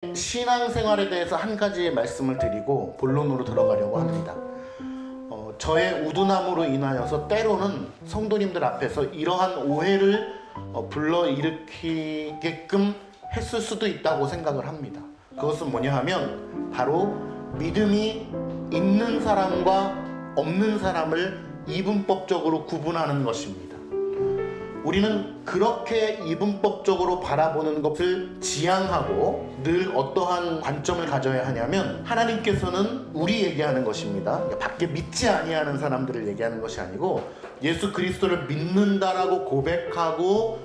신앙생활에 대해서 한 가지 말씀을 드리고 본론으로 들어가려고 합니다. 저의 우둔함으로 인하여서 때로는 성도님들 앞에서 이러한 오해를 불러일으키게끔 했을 수도 있다고 생각을 합니다. 그것은 뭐냐 하면 바로 믿음이 있는 사람과 없는 사람을 이분법적으로 구분하는 것입니다. 우리는 그렇게 이분법적으로 바라보는 것을 지향하고 늘 어떠한 관점을 가져야 하냐면, 하나님께서는 우리 얘기하는 것입니다. 밖에 믿지 아니하는 사람들을 얘기하는 것이 아니고, 예수 그리스도를 믿는다라고 고백하고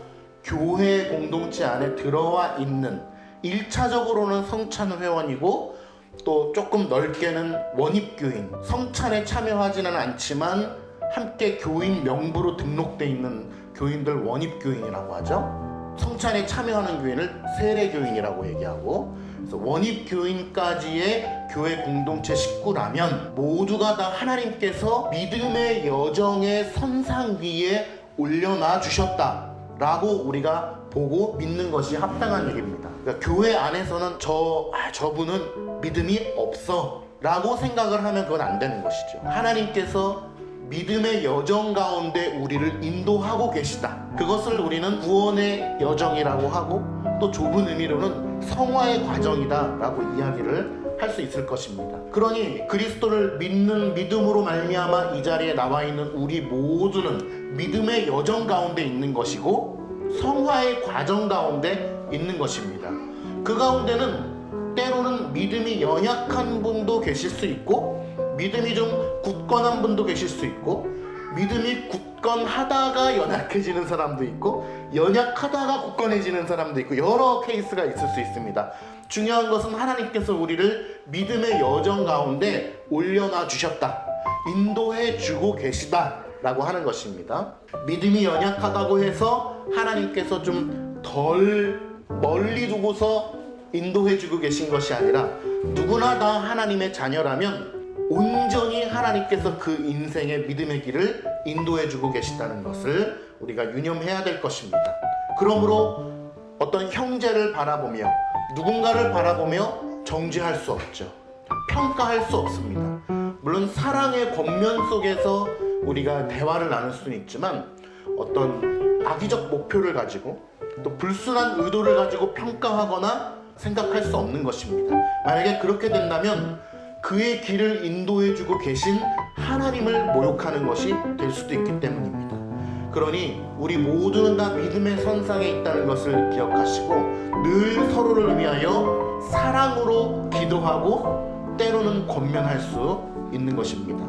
교회 공동체 안에 들어와 있는 1차적으로는 성찬 회원이고, 또 조금 넓게는 원입교인, 성찬에 참여하지는 않지만 함께 교인 명부로 등록되어 있는 교인들 원입교인이라고 하죠. 성찬에 참여하는 교인을 세례교인이라고 얘기하고, 그래서 원입교인까지의 교회 공동체 식구라면 모두가 다 하나님께서 믿음의 여정의 선상 위에 올려놔 주셨다라고 우리가 보고 믿는 것이 합당한 얘기입니다. 그러니까 교회 안에서는 저분은 믿음이 없어 라고 생각을 하면 그건 안 되는 것이죠. 하나님께서 믿음의 여정 가운데 우리를 인도하고 계시다. 그것을 우리는 구원의 여정이라고 하고, 또 좁은 의미로는 성화의 과정이다 라고 이야기를 할 수 있을 것입니다. 그러니 그리스도를 믿는 믿음으로 말미암아 이 자리에 나와 있는 우리 모두는 믿음의 여정 가운데 있는 것이고, 성화의 과정 가운데 있는 것입니다. 그 가운데는 때로는 믿음이 연약한 분도 계실 수 있고, 믿음이 좀 굳건한 분도 계실 수 있고, 믿음이 굳건하다가 연약해지는 사람도 있고, 연약하다가 굳건해지는 사람도 있고, 여러 케이스가 있을 수 있습니다. 중요한 것은 하나님께서 우리를 믿음의 여정 가운데 올려놔 주셨다, 인도해 주고 계시다 라고 하는 것입니다. 믿음이 연약하다고 해서 하나님께서 좀 덜 멀리 두고서 인도해 주고 계신 것이 아니라, 누구나 다 하나님의 자녀라면 온전히 하나님께서 그 인생의 믿음의 길을 인도해 주고 계시다는 것을 우리가 유념해야 될 것입니다. 그러므로 어떤 형제를 바라보며, 누군가를 바라보며 정죄할 수 없죠. 평가할 수 없습니다. 물론 사랑의 권면 속에서 우리가 대화를 나눌 수는 있지만, 어떤 악의적 목표를 가지고 또 불순한 의도를 가지고 평가하거나 생각할 수 없는 것입니다. 만약에 그렇게 된다면 그의 길을 인도해주고 계신 하나님을 모욕하는 것이 될 수도 있기 때문입니다. 그러니 우리 모두는 다 믿음의 선상에 있다는 것을 기억하시고, 늘 서로를 위하여 사랑으로 기도하고 때로는 권면할 수 있는 것입니다.